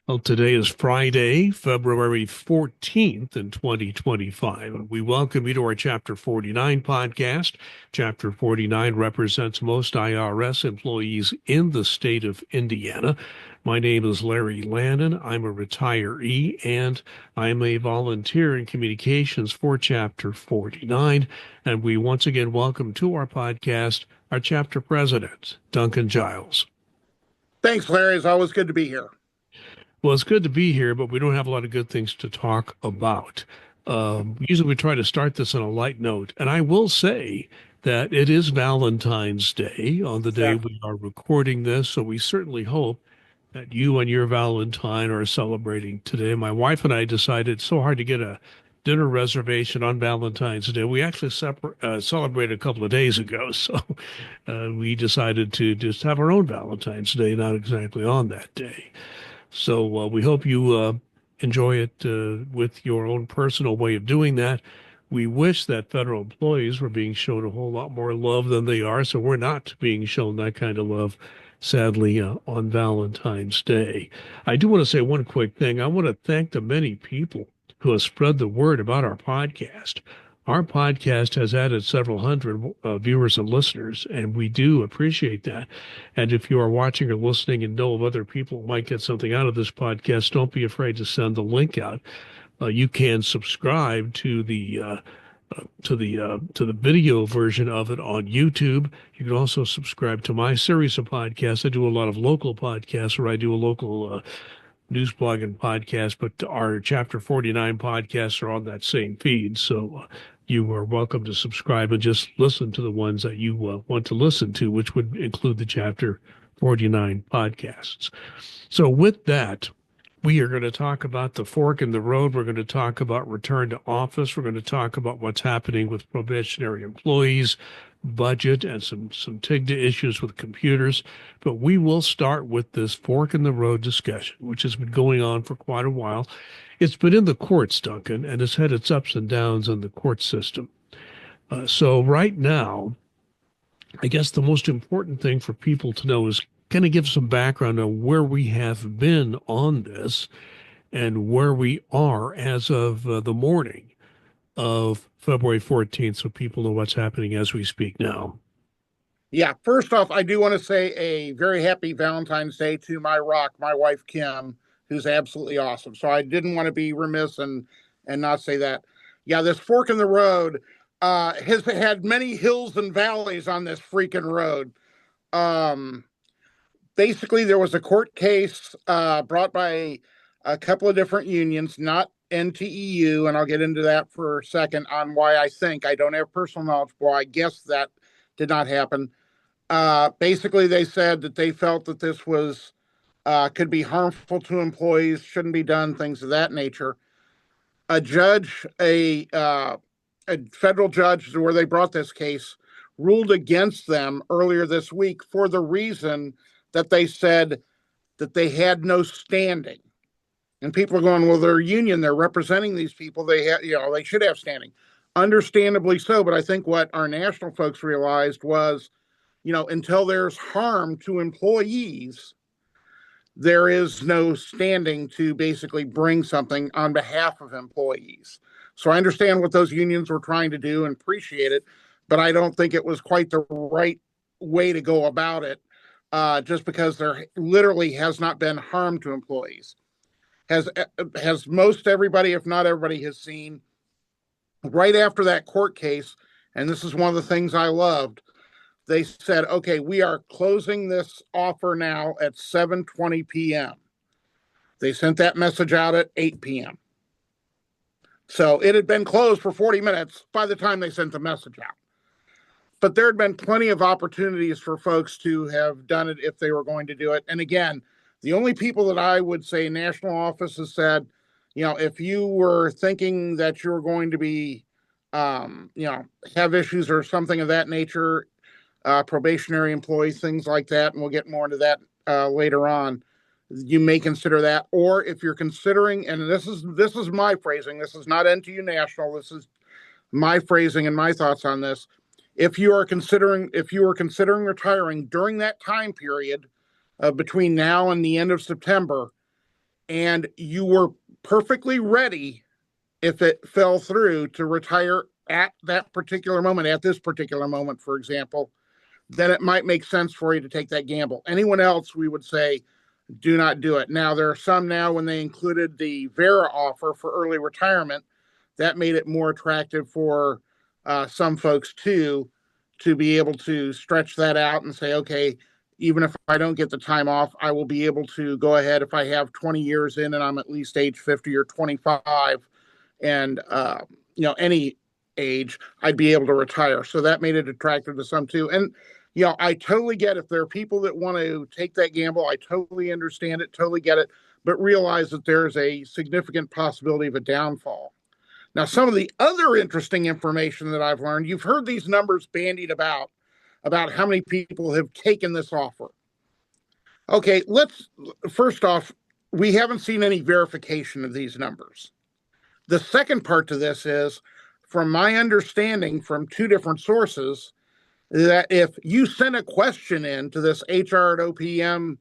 Well, today is Friday, February 14th in 2025, and we welcome you to our Chapter 49 podcast. Chapter 49 represents most IRS employees in the state of Indiana. My name is Larry Lannan. I'm a retiree, and I'm a volunteer in communications for Chapter 49. And we once again welcome to our podcast our chapter president, Duncan Giles. Thanks, Larry. It's always good to be here. Well, it's good to be here, but we don't have a lot of good things to talk about. Usually we try to start this on a light note, and I will say that it is Valentine's Day on the day Exactly. we are recording this, so we certainly hope that you and your Valentine are celebrating today. My wife and I decided it's so hard to get a dinner reservation on Valentine's Day. We actually celebrated a couple of days ago, so we decided to just have our own Valentine's Day, not exactly on that day. So we hope you enjoy it with your own personal way of doing that. We wish that federal employees were being shown a whole lot more love than they are, so we're not being shown that kind of love, sadly, on Valentine's Day. I do want to say one quick thing. I want to thank the many people who have spread the word about our podcast. Our podcast has added several hundred viewers and listeners, and we do appreciate that. And if you are watching or listening and know of other people who might get something out of this podcast, don't be afraid to send the link out. You can subscribe to the video version of it on YouTube. You can also subscribe to my series of podcasts. I do a lot of local podcasts, where I do a local news blog and podcast, but our Chapter 49 podcasts are on that same feed. So you are welcome to subscribe and just listen to the ones that you want to listen to, which would include the Chapter 49 podcasts. So with that, we are going to talk about the fork in the road. We're going to talk about return to office. We're going to talk about what's happening with probationary employees, budget, and some TIGTA issues with computers. But we will start with this fork in the road discussion, which has been going on for quite a while. It's been in the courts, Duncan, and it's had its ups and downs in the court system. So right now, I guess the most important thing for people to know is kind of give some background on where we have been on this and where we are as of the morning of February 14th, so people know what's happening as we speak now. Yeah, first off, I do want to say a very happy Valentine's Day to my rock, my wife Kim, who's absolutely awesome. So I didn't want to be remiss and not say that. Yeah, this fork in the road has had many hills and valleys on this freaking road. Basically, there was a court case brought by a couple of different unions, not NTEU, and I'll get into that for a second on why I don't have personal knowledge, but I guess that did not happen. Basically, they said that they felt that this was could be harmful to employees, shouldn't be done, things of that nature. A judge, a federal judge where they brought this case, ruled against them earlier this week for the reason that they said that they had no standing. And people are going, well, they're union, they're representing these people, they should have standing. Understandably so, but I think what our national folks realized was, until there's harm to employees, there is no standing to basically bring something on behalf of employees. So I understand what those unions were trying to do and appreciate it, but I don't think it was quite the right way to go about it, just because there literally has not been harm to employees. Has most everybody, if not everybody, has seen right after that court case, and this is one of the things I loved, they said, okay, we are closing this offer now at 7:20 p.m. They sent that message out at 8 p.m. So it had been closed for 40 minutes by the time they sent the message out. But there had been plenty of opportunities for folks to have done it if they were going to do it. And again, the only people that I would say national offices said, if you were thinking that you were going to be, have issues or something of that nature, probationary employees, things like that, and we'll get more into that later on, you may consider that. Or if you're considering, and this is my phrasing, this is not NTU National, this is my phrasing and my thoughts on this. If you are considering retiring during that time period between now and the end of September, and you were perfectly ready if it fell through to retire at that particular moment, at this particular moment, for example, then it might make sense for you to take that gamble. Anyone else, we would say, do not do it. Now, there are some now when they included the Vera offer for early retirement, that made it more attractive for some folks too, to be able to stretch that out and say, okay, even if I don't get the time off, I will be able to go ahead if I have 20 years in and I'm at least age 50 or 25 and, any age, I'd be able to retire. So that made it attractive to some too. And, I totally get if there are people that want to take that gamble. I totally understand it, totally get it, but realize that there's a significant possibility of a downfall. Now, some of the other interesting information that I've learned, you've heard these numbers bandied about how many people have taken this offer. Okay, first off, we haven't seen any verification of these numbers. The second part to this is, from my understanding from two different sources, that if you send a question in to this hr@opm.gov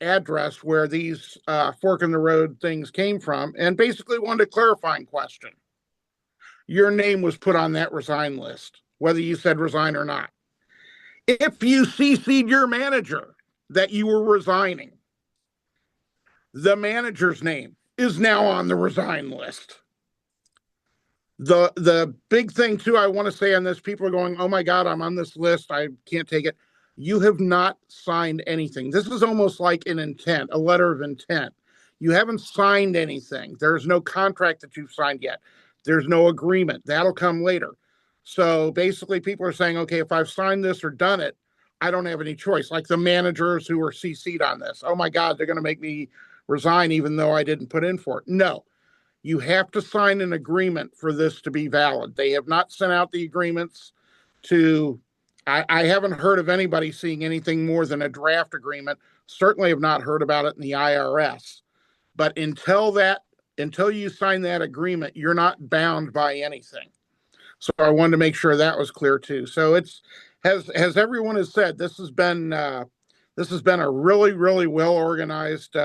address where these fork in the road things came from, and basically wanted a clarifying question, your name was put on that resign list, whether you said resign or not. If you CC'd your manager that you were resigning, the manager's name is now on the resign list. The big thing too, I want to say on this, people are going, oh my God, I'm on this list, I can't take it. You have not signed anything. This is almost like an intent, a letter of intent. You haven't signed anything. There's no contract that you've signed yet. There's no agreement. That'll come later. So basically people are saying, okay, if I've signed this or done it, I don't have any choice. Like the managers who were CC'd on this. Oh my God, they're going to make me resign even though I didn't put in for it. No. You have to sign an agreement for this to be valid. They have not sent out the agreements to, I haven't heard of anybody seeing anything more than a draft agreement. Certainly have not heard about it in the IRS. But until you sign that agreement, you're not bound by anything. So I wanted to make sure that was clear too. So as everyone has said, this has been a really, really well organized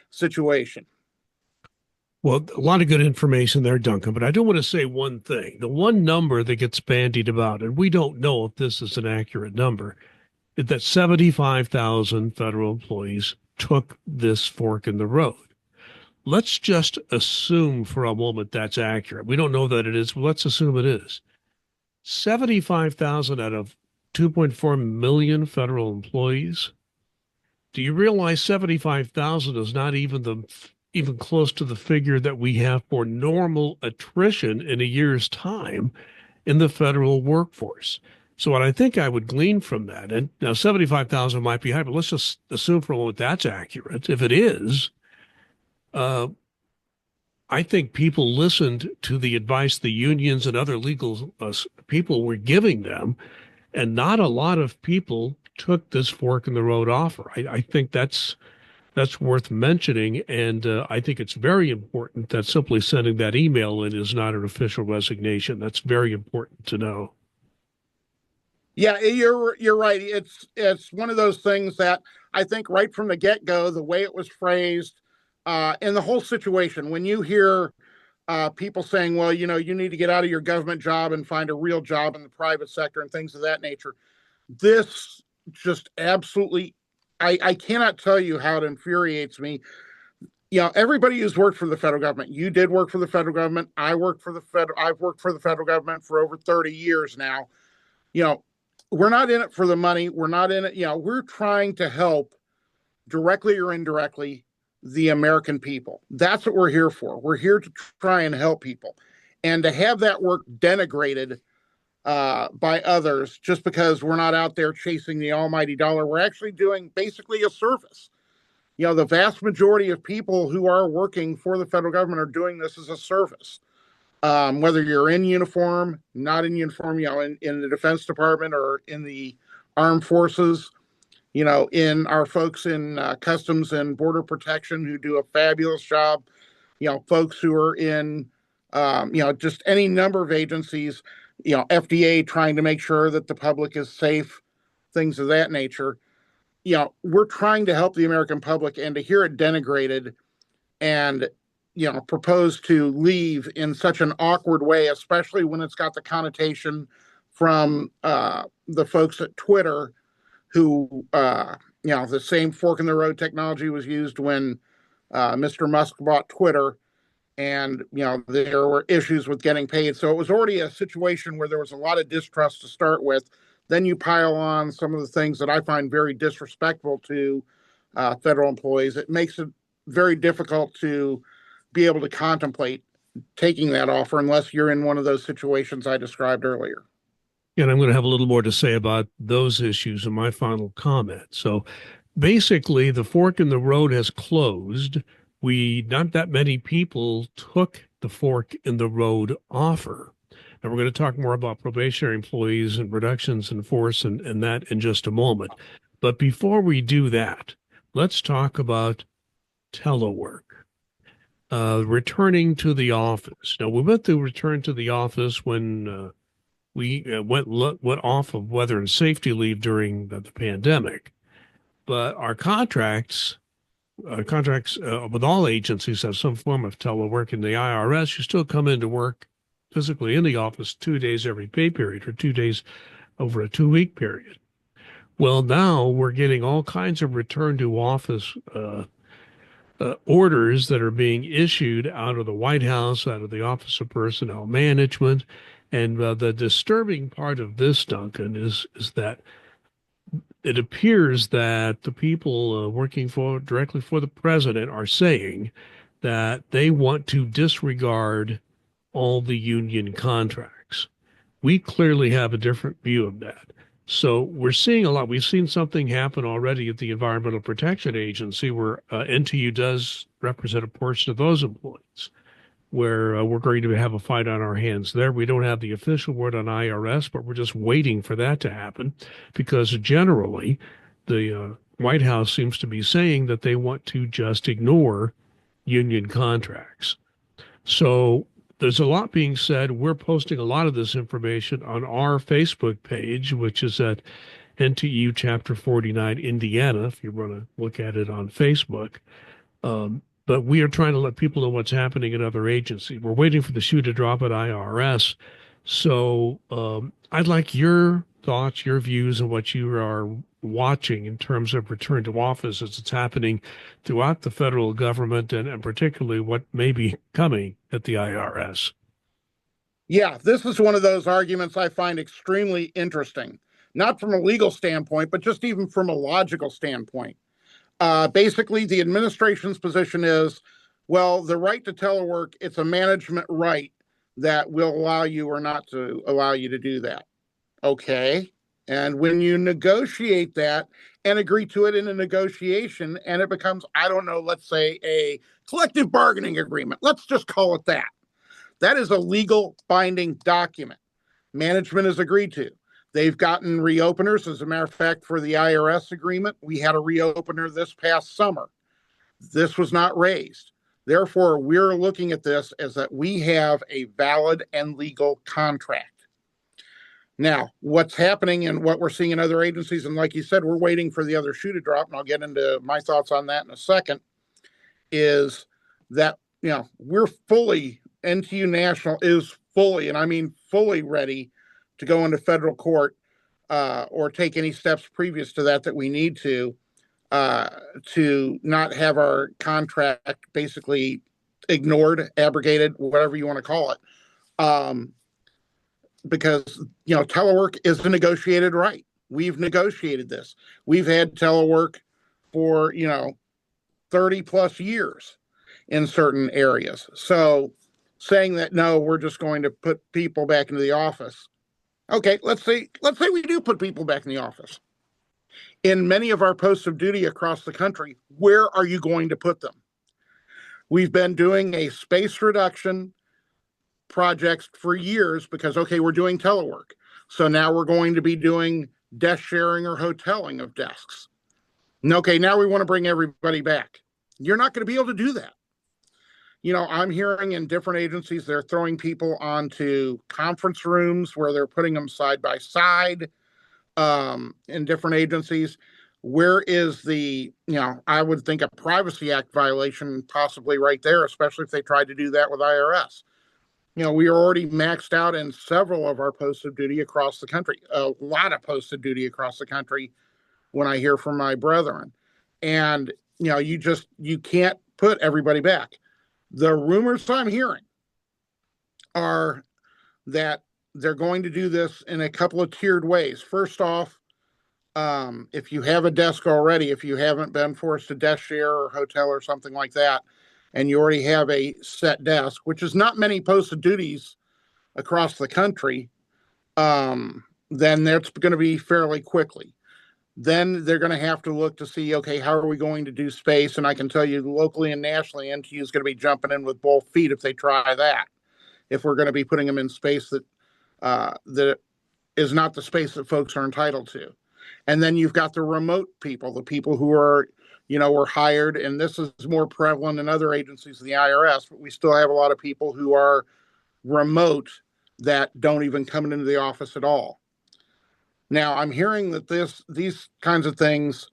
situation. Well, a lot of good information there, Duncan, but I do want to say one thing. The one number that gets bandied about, and we don't know if this is an accurate number, is that 75,000 federal employees took this fork in the road. Let's just assume for a moment that's accurate. We don't know that it is, but let's assume it is. 75,000 out of 2.4 million federal employees. Do you realize 75,000 is not even close to the figure that we have for normal attrition in a year's time in the federal workforce? So what I think I would glean from that, and now 75,000 might be high, but let's just assume for a moment that's accurate. If it is, I think people listened to the advice the unions and other legal people were giving them, and not a lot of people took this fork in the road offer. I think that's worth mentioning, and I think it's very important that simply sending that email in is not an official resignation. That's very important to know. Yeah, you're right. It's one of those things that I think right from the get-go, the way it was phrased, and the whole situation, when you hear people saying, well, you need to get out of your government job and find a real job in the private sector and things of that nature, this just absolutely, I cannot tell you how it infuriates me. Everybody who's worked for the federal government, you did work for the federal government. I've worked for the federal government for over 30 years now. We're not in it for the money. We're not in it. We're trying to help directly or indirectly the American people. That's what we're here for. We're here to try and help people. And to have that work denigrated by others just because we're not out there chasing the almighty dollar, we're actually doing basically a service. The vast majority of people who are working for the federal government are doing this as a service. Whether you're in uniform, not in uniform, in the Defense Department or in the armed forces, in our folks in Customs and Border Protection who do a fabulous job, folks who are in, just any number of agencies, FDA trying to make sure that the public is safe, things of that nature. we're trying to help the American public, and to hear it denigrated and proposed to leave in such an awkward way, especially when it's got the connotation from the folks at Twitter who, the same fork in the road technology was used when Mr. Musk bought Twitter, and there were issues with getting paid. So it was already a situation where there was a lot of distrust to start with. Then you pile on some of the things that I find very disrespectful to federal employees. It makes it very difficult to be able to contemplate taking that offer unless you're in one of those situations I described earlier. And I'm going to have a little more to say about those issues in my final comment. So basically, the fork in the road has closed. Not that many people took the fork in the road offer. And we're going to talk more about probationary employees and reductions in force and that in just a moment. But before we do that, let's talk about telework. Returning to the office. Now, we went to return to the office when we went off of weather and safety leave during the pandemic, but our contracts with all agencies have some form of telework. In the IRS, you still come into work physically in the office 2 days every pay period, or 2 days over a 2-week period. Well, now we're getting all kinds of return to office orders that are being issued out of the White House, out of the Office of Personnel Management. And the disturbing part of this, Duncan, is that it appears that the people working directly for the president are saying that they want to disregard all the union contracts. We clearly have a different view of that. So we're seeing a lot. We've seen something happen already at the Environmental Protection Agency, where NTU does represent a portion of those employees, where we're going to have a fight on our hands there. We don't have the official word on IRS, but we're just waiting for that to happen, because generally the White House seems to be saying that they want to just ignore union contracts. So there's a lot being said. We're posting a lot of this information on our Facebook page, which is at NTU Chapter 49 Indiana, if you want to look at it on Facebook. But we are trying to let people know what's happening at other agencies. We're waiting for the shoe to drop at IRS. So I'd like your thoughts, your views on what you are watching in terms of return to office as it's happening throughout the federal government, and particularly what may be coming at the IRS. Yeah, this is one of those arguments I find extremely interesting, not from a legal standpoint, but just even from a logical standpoint. Basically, the administration's position is, well, the right to telework, it's a management right that will allow you or not to allow you to do that. Okay. And when you negotiate that and agree to it in a negotiation, and it becomes, I don't know, let's say a collective bargaining agreement, let's just call it that. That is a legal binding document. Management has agreed to. They've gotten reopeners. As a matter of fact, for the IRS agreement, we had a reopener this past summer. This was not raised. Therefore, we're looking at this as that we have a valid and legal contract. Now, what's happening and what we're seeing in other agencies, and like you said, we're waiting for the other shoe to drop, and I'll get into my thoughts on that in a second, is that, we're fully, NTU National is fully, and I mean fully ready to go into federal court or take any steps previous to that we need to not have our contract basically ignored, abrogated, whatever you want to call it. Because, telework is a negotiated right. We've negotiated this. We've had telework for, 30 plus years in certain areas. So saying that, no, we're just going to put people back into the office. Okay, let's say we do put people back in the office. In many of our posts of duty across the country, where are you going to put them? We've been doing a space reduction projects for years because, okay, we're doing telework. So now we're going to be doing desk sharing or hoteling of desks. Okay, now we want to bring everybody back. You're not going to be able to do that. I'm hearing in different agencies, they're throwing people onto conference rooms where they're putting them side by side in different agencies. where is the, I would think a Privacy Act violation possibly right there, especially if they tried to do that with IRS. We are already maxed out in several of our posts of duty across the country, a lot of posts of duty across the country when I hear from my brethren. And, you can't put everybody back. The rumors I'm hearing are that they're going to do this in a couple of tiered ways. First off, if you have a desk already, if you haven't been forced to desk share or hotel or something like that, and you already have a set desk, which is not many posted duties across the country, then that's going to be fairly quickly. Then they're going to have to look to see, okay, how are we going to do space? And I can tell you locally and nationally, NTU is going to be jumping in with both feet if they try that. If we're going to be putting them in space that is not the space that folks are entitled to. And then you've got the remote people, the people who are, were hired, and this is more prevalent in other agencies of the IRS, but we still have a lot of people who are remote that don't even come into the office at all. Now, I'm hearing that these kinds of things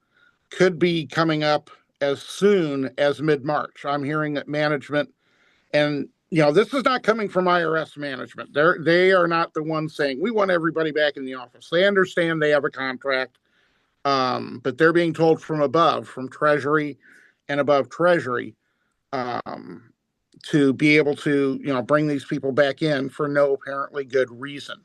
could be coming up as soon as mid-March. I'm hearing that management, and this is not coming from IRS management. They are not the ones saying we want everybody back in the office. They understand they have a contract, but they're being told from above, from Treasury and above Treasury, to be able to bring these people back in for no apparently good reason.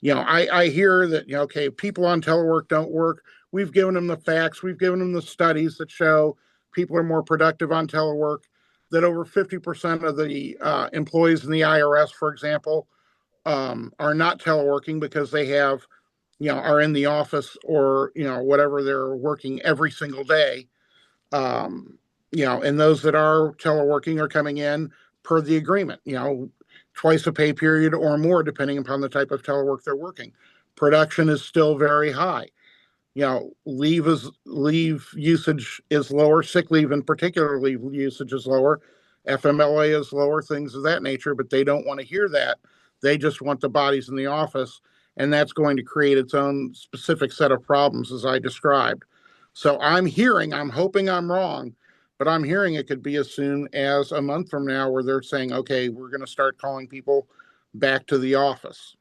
I hear that, okay, people on telework don't work. We've given them the facts. We've given them the studies that show people are more productive on telework, that over 50% of the employees in the IRS, for example, are not teleworking because they have, are in the office or, whatever, they're working every single day. And those that are teleworking are coming in per the agreement, twice a pay period or more, depending upon the type of telework they're working. Production is still very high. Leave usage is lower. Sick leave in particular, leave usage is lower. FMLA is lower, things of that nature, but they don't want to hear that. They just want the bodies in the office, and that's going to create its own specific set of problems, as I described. So I'm hoping I'm wrong, but I'm hearing it could be as soon as a month from now where they're saying, okay, we're going to start calling people back to the office.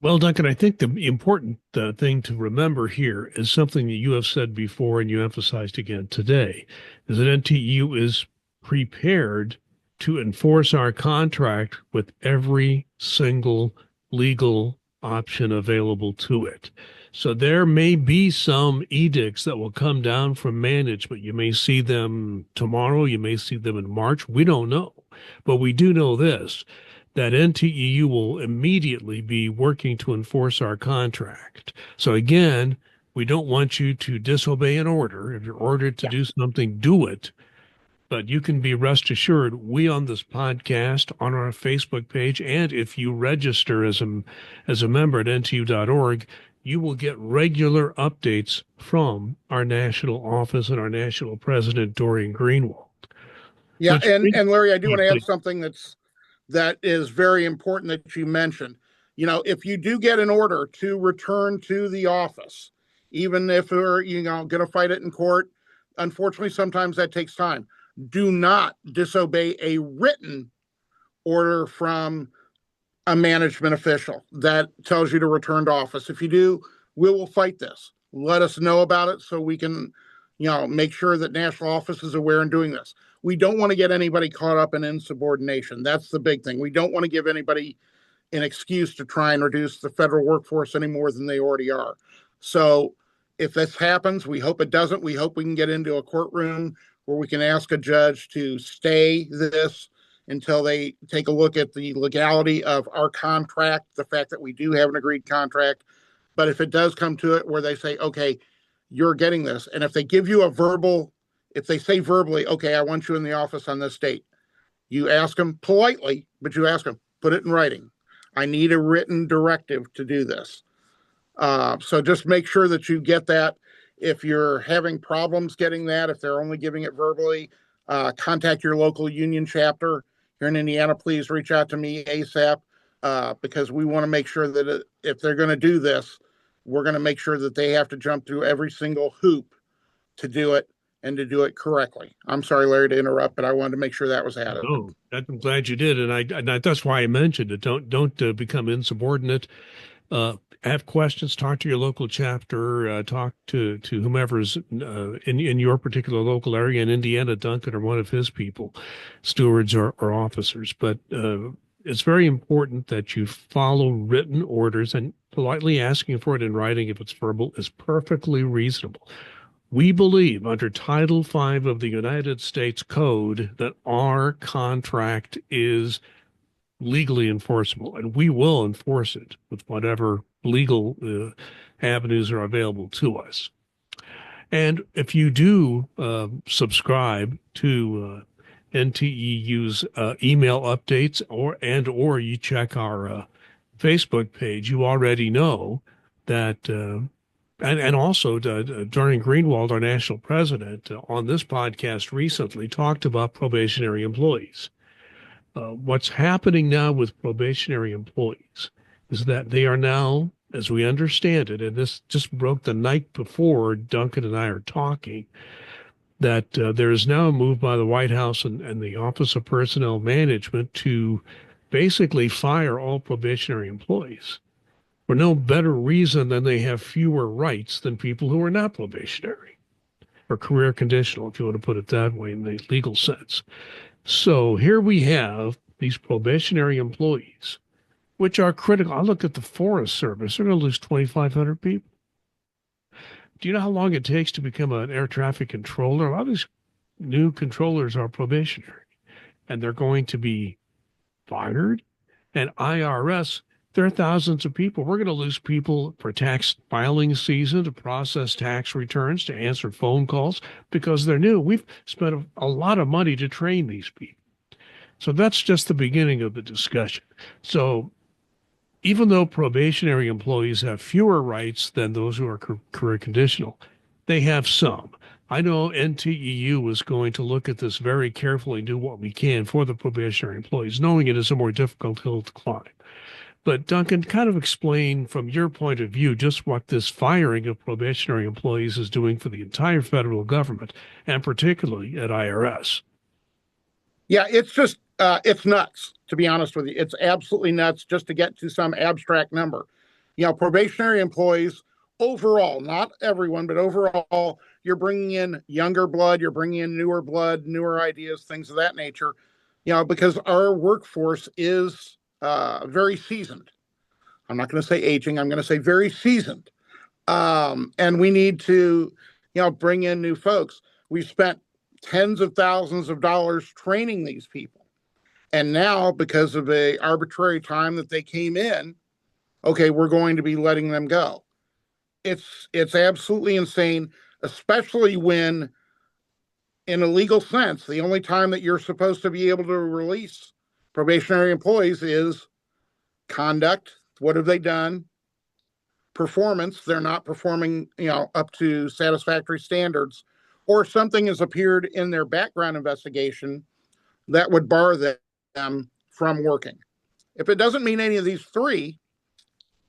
Well, Duncan, I think the important thing to remember here is something that you have said before and you emphasized again today, is that NTU is prepared to enforce our contract with every single legal option available to it. So there may be some edicts that will come down from management. You may see them tomorrow. You may see them in March. We don't know. But we do know this, that NTEU will immediately be working to enforce our contract. So again, we don't want you to disobey an order. If you're ordered to do something, do it. But you can be rest assured, we on this podcast, on our Facebook page, and if you register as a member at ntu.org, you will get regular updates from our national office and our national president, Dorian Greenwald. Yeah, and Larry, I do want to add something that is very important that you mentioned. If you do get an order to return to the office, even if we're going to fight it in court, unfortunately, sometimes that takes time. Do not disobey a written order from a management official that tells you to return to office. If you do, we will fight this. Let us know about it so we can, make sure that national office is aware in doing this. We don't want to get anybody caught up in insubordination. That's the big thing. We don't want to give anybody an excuse to try and reduce the federal workforce any more than they already are. So if this happens, we hope it doesn't. We hope we can get into a courtroom where we can ask a judge to stay this until they take a look at the legality of our contract, the fact that we do have an agreed contract. But if it does come to it where they say, okay, you're getting this, and if they give you if they say verbally, okay, I want you in the office on this date, you ask them politely, but you ask them, put it in writing. I need a written directive to do this. So just make sure that you get that. If you're having problems getting that, if they're only giving it verbally, contact your local union chapter here in Indiana. Please reach out to me ASAP, because we want to make sure that if they're going to do this, we're going to make sure that they have to jump through every single hoop to do it and to do it correctly. I'm sorry, Larry, to interrupt, but I wanted to make sure that was added. Oh, I'm glad you did, and that's why I mentioned it. Don't become insubordinate. Have questions. Talk to your local chapter. Talk to whomever's in your particular local area. In Indiana, Duncan or one of his people, stewards or officers. But it's very important that you follow written orders, and politely asking for it in writing if it's verbal is perfectly reasonable. We believe under Title V of the United States Code that our contract is legally enforceable, and we will enforce it with whatever legal avenues are available to us. And if you do subscribe to NTEU's email updates, or you check our Facebook page, you already know that. And also, Darren Greenwald, our national president, on this podcast recently talked about probationary employees. What's happening now with probationary employees is that they are now, as we understand it, and this just broke the night before Duncan and I are talking, that there is now a move by the White House and the Office of Personnel Management to basically fire all probationary employees for no better reason than they have fewer rights than people who are not probationary or career conditional, if you want to put it that way in the legal sense. So here we have these probationary employees, which are critical. I look at the Forest Service, they're going to lose 2,500 people. Do you know how long it takes to become an air traffic controller? A lot of these new controllers are probationary, and they're going to be fired. And IRS, there are thousands of people. We're going to lose people for tax filing season, to process tax returns, to answer phone calls because they're new. We've spent a lot of money to train these people. So that's just the beginning of the discussion. So even though probationary employees have fewer rights than those who are career conditional, they have some. I know NTEU is going to look at this very carefully and do what we can for the probationary employees, knowing it is a more difficult hill to climb. But Duncan, kind of explain from your point of view just what this firing of probationary employees is doing for the entire federal government, and particularly at IRS. Yeah, it's just, it's nuts, to be honest with you. It's absolutely nuts just to get to some abstract number. Probationary employees overall, not everyone, but overall, you're bringing in younger blood, you're bringing in newer blood, newer ideas, things of that nature, because our workforce is very seasoned. I'm not going to say aging, I'm going to say very seasoned. And we need to, bring in new folks. We've spent tens of thousands of dollars training these people. And now, because of a arbitrary time that they came in, okay, we're going to be letting them go. It's absolutely insane, especially when, in a legal sense, the only time that you're supposed to be able to release probationary employees is conduct. What have they done? Performance. They're not performing, up to satisfactory standards, or something has appeared in their background investigation that would bar them from working. If it doesn't mean any of these three,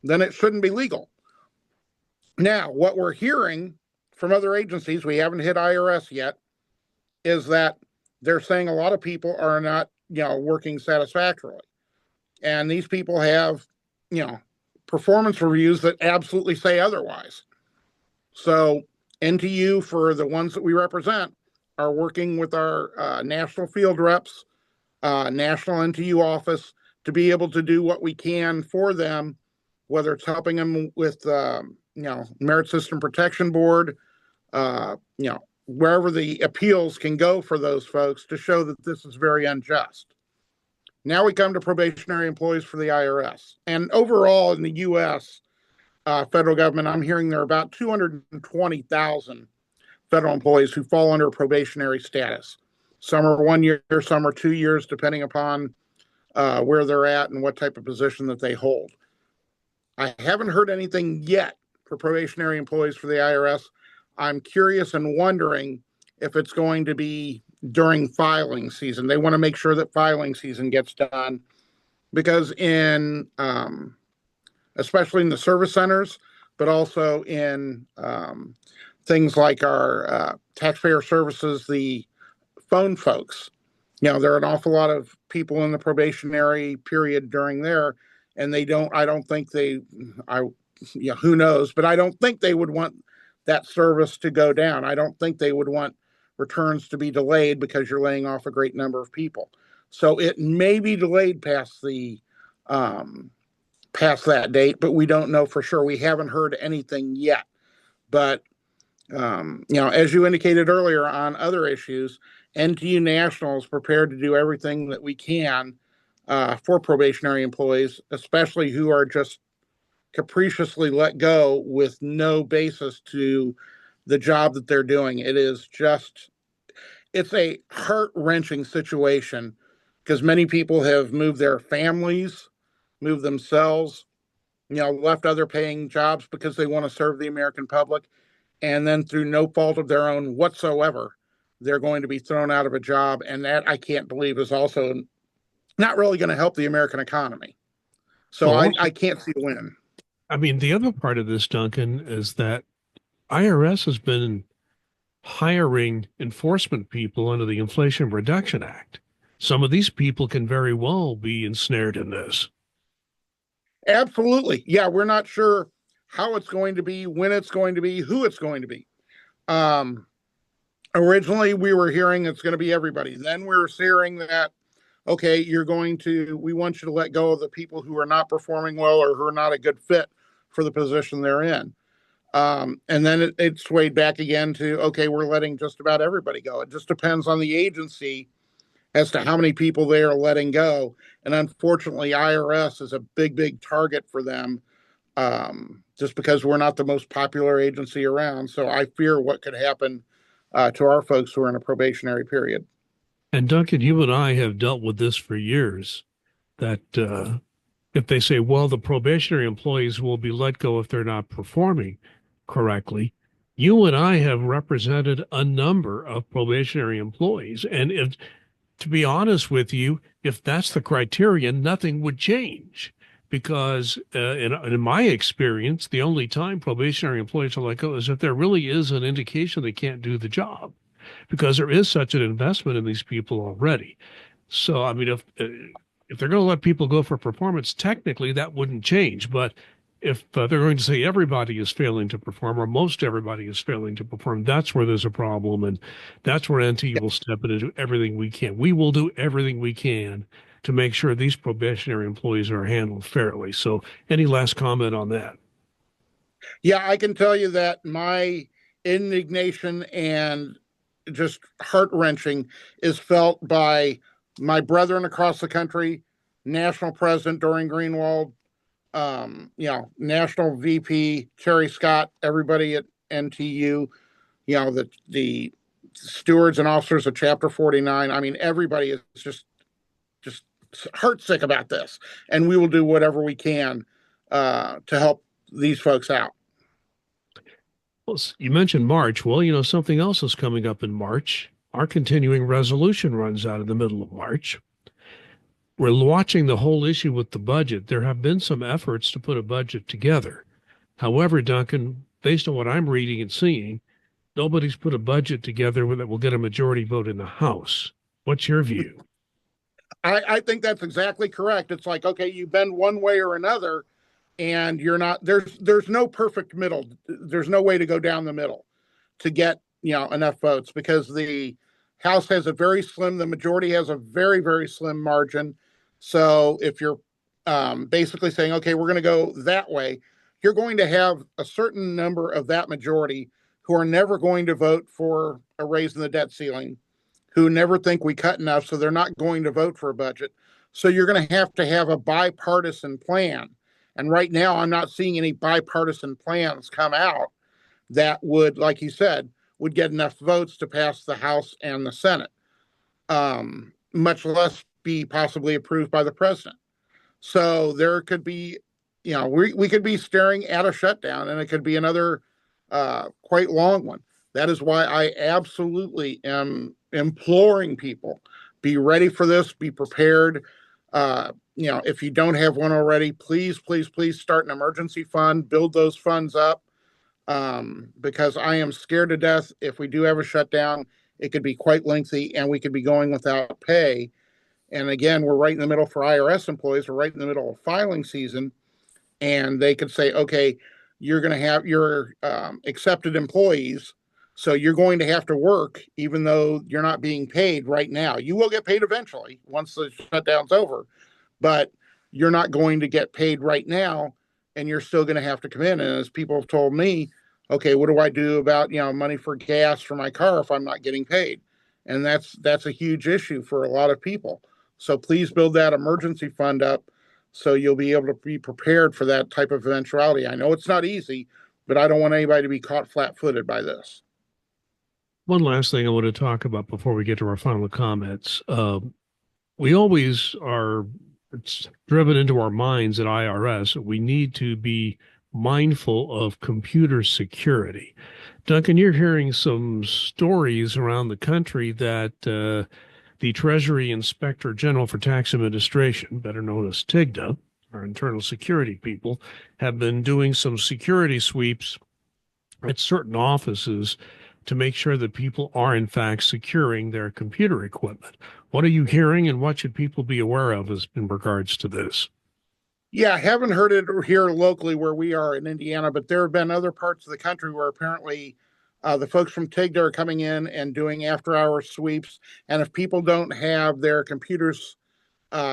then it shouldn't be legal. Now, what we're hearing from other agencies, we haven't hit IRS yet, is that they're saying a lot of people are not, working satisfactorily. And these people have, performance reviews that absolutely say otherwise. So NTU, for the ones that we represent, are working with our national field reps, national NTU office, to be able to do what we can for them, whether it's helping them with, Merit System Protection Board, wherever the appeals can go for those folks, to show that this is very unjust. Now we come to probationary employees for the IRS. And overall in the U.S. Federal government, I'm hearing there are about 220,000 federal employees who fall under probationary status. Some are 1 year, some are 2 years, depending upon where they're at and what type of position that they hold. I haven't heard anything yet for probationary employees for the IRS. I'm curious and wondering if it's going to be during filing season. They want to make sure that filing season gets done, because especially in the service centers, but also in things like our taxpayer services, the phone folks. There are an awful lot of people in the probationary period during there, and I don't think who knows, but I don't think they would want that service to go down. I don't think they would want returns to be delayed because you're laying off a great number of people. So it may be delayed past that date, but we don't know for sure. We haven't heard anything yet. But as you indicated earlier on other issues, NTU National is prepared to do everything that we can for probationary employees, especially who are just capriciously let go with no basis to the job that they're doing. It's a heart-wrenching situation because many people have moved their families, moved themselves, left other paying jobs because they want to serve the American public. And then through no fault of their own whatsoever, they're going to be thrown out of a job. And that I can't believe is also not really going to help the American economy. So Well, I can't see a win. I mean, the other part of this, Duncan, is that IRS has been hiring enforcement people under the Inflation Reduction Act. Some of these people can very well be ensnared in this. Absolutely. Yeah, we're not sure how it's going to be, when it's going to be, who it's going to be. Originally, we were hearing it's going to be everybody. Then we were hearing that, okay, we want you to let go of the people who are not performing well or who are not a good fit for the position they're in. And then it swayed back again to, okay, we're letting just about everybody go. It just depends on the agency as to how many people they are letting go. And unfortunately, IRS is a big, big target for them, just because we're not the most popular agency around. So I fear what could happen to our folks who are in a probationary period. And Duncan, you and I have dealt with this for years, that if they say, well, the probationary employees will be let go if they're not performing correctly, you and I have represented a number of probationary employees. And if, to be honest with you, if that's the criterion, nothing would change. Because in my experience, the only time probationary employees are let go is if there really is an indication they can't do the job, because there is such an investment in these people already. So, I mean, if they're going to let people go for performance, technically that wouldn't change. But if they're going to say everybody is failing to perform, or most everybody is failing to perform, that's where there's a problem. And that's where NTU will step in and do everything we can. We will do everything we can to make sure these probationary employees are handled fairly. So, any last comment on that? Yeah, I can tell you that my indignation and just heart wrenching is felt by my brethren across the country, National President Dorian Greenwald, National VP Terry Scott, everybody at NTU, the stewards and officers of Chapter 49. I mean, everybody is just heartsick about this, and we will do whatever we can to help these folks out. Well, you mentioned March. Well, something else is coming up in March. Our continuing resolution runs out in the middle of March. We're watching the whole issue with the budget. There have been some efforts to put a budget together. However, Duncan, based on what I'm reading and seeing, nobody's put a budget together that will get a majority vote in the House. What's your view? I think that's exactly correct. It's like, okay, you bend one way or another, and you're not there's no perfect middle. There's no way to go down the middle to get enough votes, because the House has the majority has a very, very slim margin. So if you're basically saying, okay, we're going to go that way, you're going to have a certain number of that majority who are never going to vote for a raise in the debt ceiling, who never think we cut enough, so they're not going to vote for a budget. So you're going to have a bipartisan plan. And right now, I'm not seeing any bipartisan plans come out that would, like you said, would get enough votes to pass the House and the Senate, much less be possibly approved by the president. So there could be, we could be staring at a shutdown, and it could be another quite long one. That is why I absolutely am imploring people, be ready for this, be prepared. if you don't have one already, please, please, please start an emergency fund, build those funds up, because I am scared to death. If we do have a shutdown, it could be quite lengthy and we could be going without pay. And again, we're right in the middle for IRS employees. We're right in the middle of filing season, and they could say, okay, you're going to have your accepted employees. So you're going to have to work even though you're not being paid right now. You will get paid eventually once the shutdown's over, but you're not going to get paid right now, and you're still going to have to come in. And as people have told me, okay, what do I do about money for gas for my car if I'm not getting paid? And that's a huge issue for a lot of people. So please build that emergency fund up so you'll be able to be prepared for that type of eventuality. I know it's not easy, but I don't want anybody to be caught flat-footed by this. One last thing I want to talk about before we get to our final comments. We always are, it's driven into our minds at IRS. We need to be mindful of computer security. Duncan, you're hearing some stories around the country that the Treasury Inspector General for Tax Administration, better known as TIGTA, our internal security people, have been doing some security sweeps at certain offices to make sure that people are in fact securing their computer equipment. What are you hearing, and what should people be aware of as in regards to this? Yeah, I haven't heard it here locally where we are in Indiana, but there have been other parts of the country where apparently the folks from TIGDA are coming in and doing after-hour sweeps. And if people don't have their computers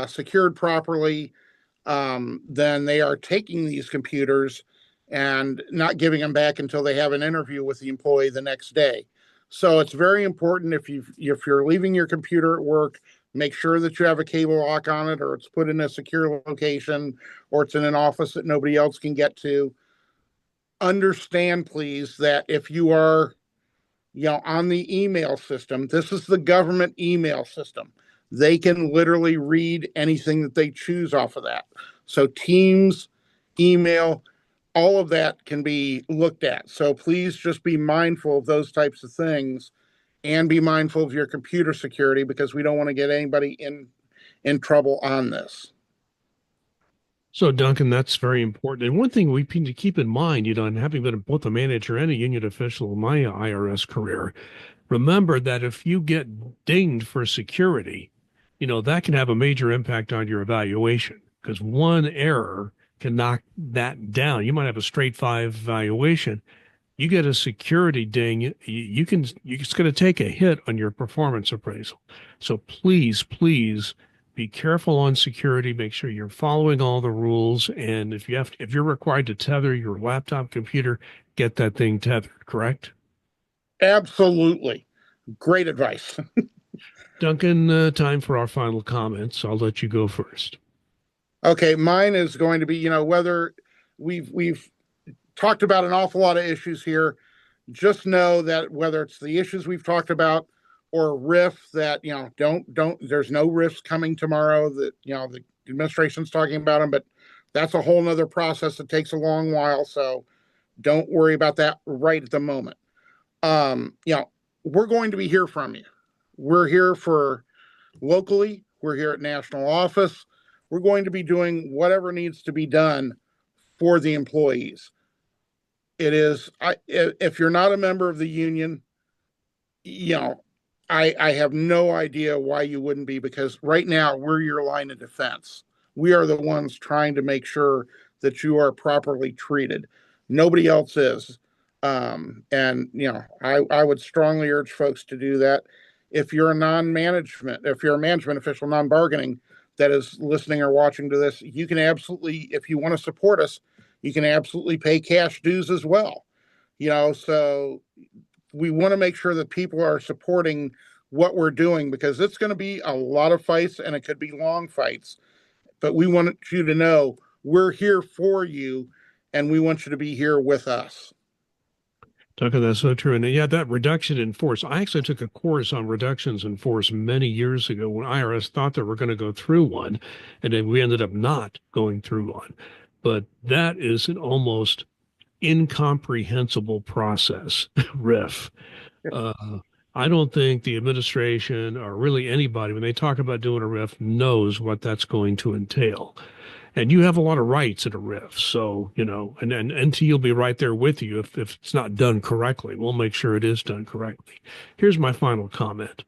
secured properly, then they are taking these computers and not giving them back until they have an interview with the employee the next day. So it's very important if you're leaving your computer at work, make sure that you have a cable lock on it, or it's put in a secure location, or it's in an office that nobody else can get to. Understand, please, that if you are on the email system, this is the government email system. They can literally read anything that they choose off of that. So Teams, email, all of that can be looked at. So please just be mindful of those types of things and be mindful of your computer security, because we don't want to get anybody in trouble on this. So, Duncan, that's very important. And one thing we need to keep in mind, and having been both a manager and a union official in my IRS career, remember that if you get dinged for security, that can have a major impact on your evaluation, because one error can knock that down. You might have a straight five evaluation. You get a security ding, it's going to take a hit on your performance appraisal. So please, please be careful on security. Make sure you're following all the rules. And if you're required to tether your laptop computer, get that thing tethered, correct? Absolutely. Great advice. Duncan, time for our final comments. I'll let you go first. Okay, mine is going to be, whether we've talked about an awful lot of issues here. Just know that whether it's the issues we've talked about or RIF, that don't there's no RIFs coming tomorrow. That the administration's talking about them, but that's a whole nother process that takes a long while. So don't worry about that right at the moment. We're going to be here from you. We're here for locally. We're here at national office. We're going to be doing whatever needs to be done for the employees. If you're not a member of the union, I have no idea why you wouldn't be, because right now we're your line of defense. We are the ones trying to make sure that you are properly treated. Nobody else is. I would strongly urge folks to do that. If you're a management official, non-bargaining, that is listening or watching to this, you can absolutely, if you want to support us, you can absolutely pay cash dues as well. So we want to make sure that people are supporting what we're doing, because it's going to be a lot of fights and it could be long fights. But we want you to know we're here for you, and we want you to be here with us. Tucker, that's so true. And yeah, that reduction in force. I actually took a course on reductions in force many years ago when IRS thought they were going to go through one, and then we ended up not going through one. But that is an almost incomprehensible process, RIF. Uh, I don't think the administration or really anybody, when they talk about doing a RIF, knows what that's going to entail. And you have a lot of rights in a RIF. So, and NT will be right there with you if it's not done correctly. We'll make sure it is done correctly. Here's my final comment.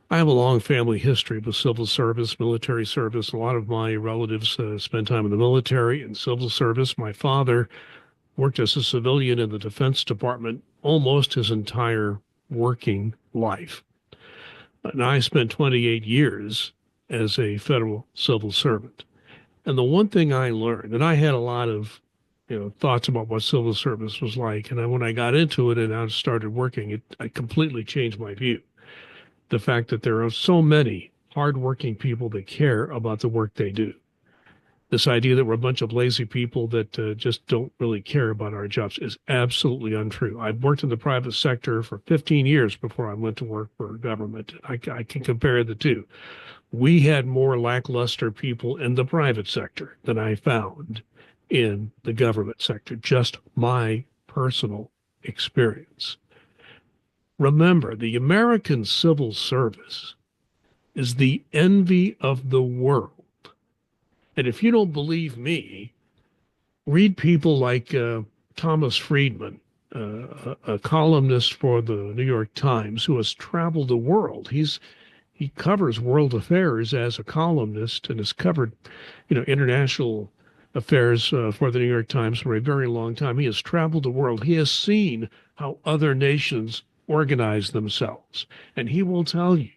I have a long family history with civil service, military service. A lot of my relatives spent time in the military and civil service. My father worked as a civilian in the Defense Department almost his entire working life. And I spent 28 years as a federal civil servant. And the one thing I learned, and I had a lot of, thoughts about what civil service was like, and when I got into it and I started working, I completely changed my view. The fact that there are so many hardworking people that care about the work they do. This idea that we're a bunch of lazy people that just don't really care about our jobs is absolutely untrue. I've worked in the private sector for 15 years before I went to work for government. I can compare the two. We had more lackluster people in the private sector than I found in the government sector. Just my personal experience. Remember, the American civil service is the envy of the world. And if you don't believe me, read people like Thomas Friedman, a columnist for the New York Times who has traveled the world. He covers world affairs as a columnist and has covered, international affairs for the New York Times for a very long time. He has traveled the world. He has seen how other nations organize themselves. And he will tell you,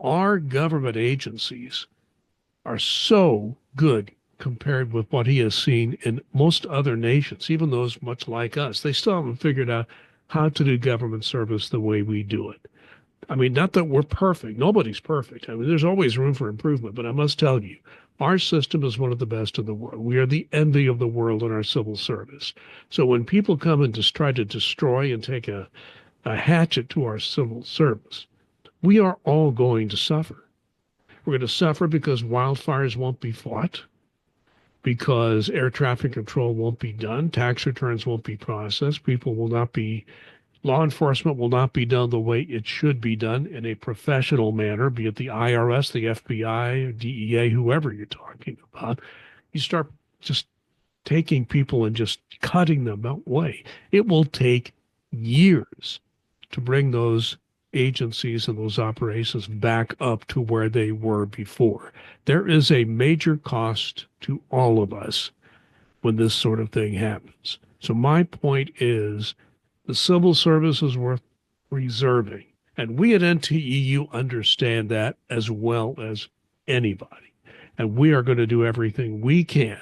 our government agencies are so good compared with what he has seen in most other nations, even those much like us. They still haven't figured out how to do government service the way we do it. I mean, not that we're perfect. Nobody's perfect. I mean, there's always room for improvement, but I must tell you, our system is one of the best in the world. We are the envy of the world in our civil service. So when people come and just try to destroy and take a hatchet to our civil service, we are all going to suffer. We're going to suffer because wildfires won't be fought, because air traffic control won't be done, tax returns won't be processed, law enforcement will not be done the way it should be done in a professional manner, be it the IRS, the FBI, DEA, whoever you're talking about. You start just taking people and just cutting them away. It will take years to bring those agencies and those operations back up to where they were before. There is a major cost to all of us when this sort of thing happens. So my point is the civil service is worth reserving. And we at NTEU understand that as well as anybody. And we are going to do everything we can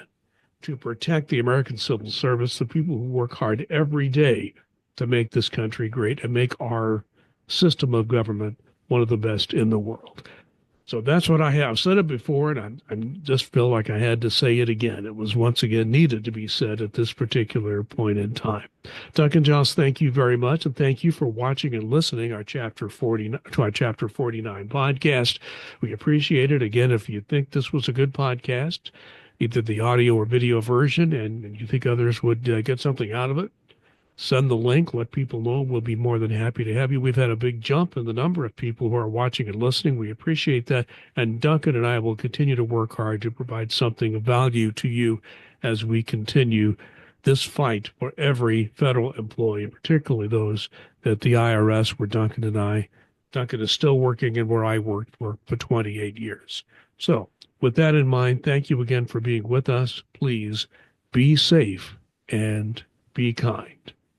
to protect the American civil service, the people who work hard every day to make this country great and make our system of government one of the best in the world. So that's what I have. I've said it before, and I just feel like I had to say it again. It was once again needed to be said at this particular point in time. Duncan Giles, thank you very much, and thank you for watching and listening to our Chapter 49 podcast. We appreciate it. Again, if you think this was a good podcast, either the audio or video version, and you think others would get something out of it, send the link, let people know. We'll be more than happy to have you. We've had a big jump in the number of people who are watching and listening. We appreciate that. And Duncan and I will continue to work hard to provide something of value to you as we continue this fight for every federal employee, particularly those at the IRS where Duncan is still working and where I worked for 28 years. So with that in mind, thank you again for being with us. Please be safe and be kind.